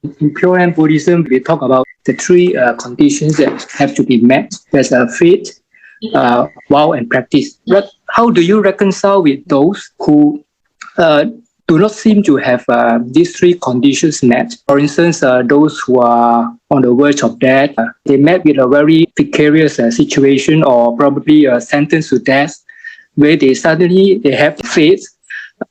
In Pure Land Buddhism, we talk about the three conditions that have to be met. There's faith, vow, and practice. But how do you reconcile with those who do not seem to have these three conditions met? For instance, those who are on the verge of death, they met with a very precarious situation, or probably sentenced to death, where they have faith.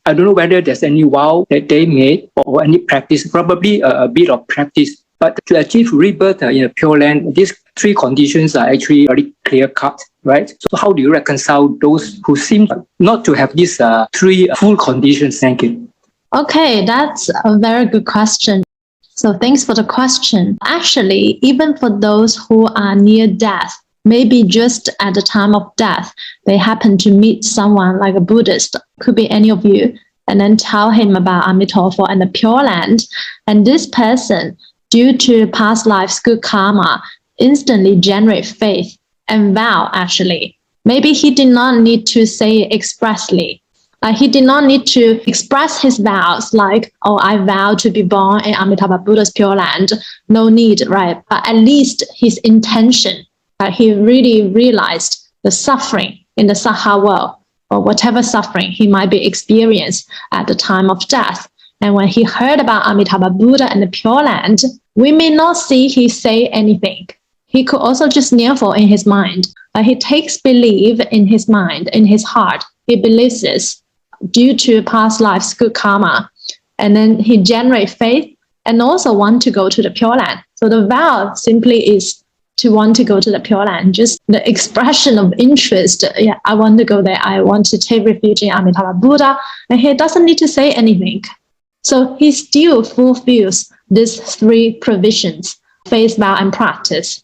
I don't know whether there's any vow that they made or any practice, probably a bit of practice. But to achieve rebirth in a Pure Land, these three conditions are actually very clear-cut, right? So how do you reconcile those who seem not to have these three full conditions? Thank you. Okay, that's a very good question. So thanks for the question. Actually, even for those who are near death, maybe just at the time of death, they happen to meet someone like a Buddhist, could be any of you, and then tell him about Amitofo and the Pure Land. And this person, due to past life's good karma, instantly generate faith and vow, actually. Maybe he did not need to say it expressly. He did not need to express his vows like, oh, I vow to be born in Amitabha Buddha's Pure Land. No need, right? But at least his intention, he really realized the suffering in the Saha world, or whatever suffering he might be experienced at the time of death. And when he heard about Amitabha Buddha and the Pure Land, we may not see he say anything. He could also just Nianfo in his mind. He takes belief in his mind, in his heart. He believes this due to past life's good karma. And then he generates faith and also want to go to the Pure Land. So the vow simply is to want to go to the Pure Land, just the expression of interest. Yeah, I want to go there. I want to take refuge in Amitabha Buddha. And he doesn't need to say anything. So he still fulfills these three provisions, faith, vow, and practice.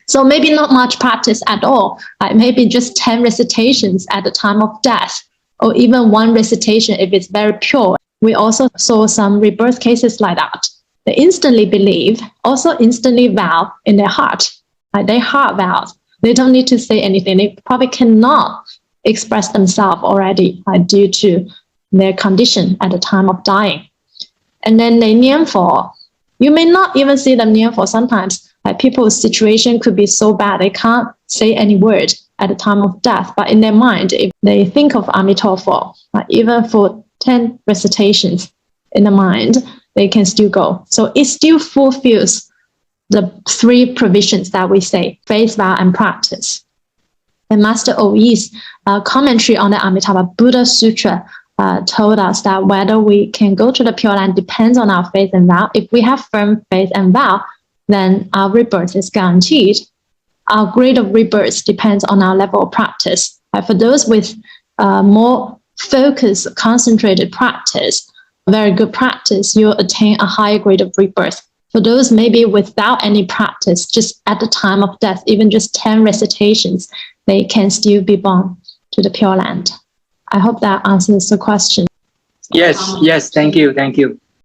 So maybe not much practice at all, maybe just 10 recitations at the time of death, or even one recitation if it's very pure. We also saw some rebirth cases like that. They instantly believe, also instantly vow in their heart. They heart vows. They don't need to say anything. They probably cannot express themselves already due to their condition at the time of dying. And then they Nianfo. You may not even see them Nianfo sometimes. People's situation could be so bad they can't say any word at the time of death. But in their mind, if they think of Amitofo, even for 10 recitations in the mind, they can still go. So it still fulfills the three provisions that we say, faith, vow, and practice. And Master Oyi's commentary on the Amitabha Buddha Sutra told us that whether we can go to the Pure Land depends on our faith and vow. If we have firm faith and vow, then our rebirth is guaranteed. Our grade of rebirth depends on our level of practice. For those with more focused, concentrated practice, very good practice, you'll attain a higher grade of rebirth. For those maybe without any practice, just at the time of death, even just 10 recitations, they can still be born to the Pure Land. I hope that answers the question. Yes, thank you.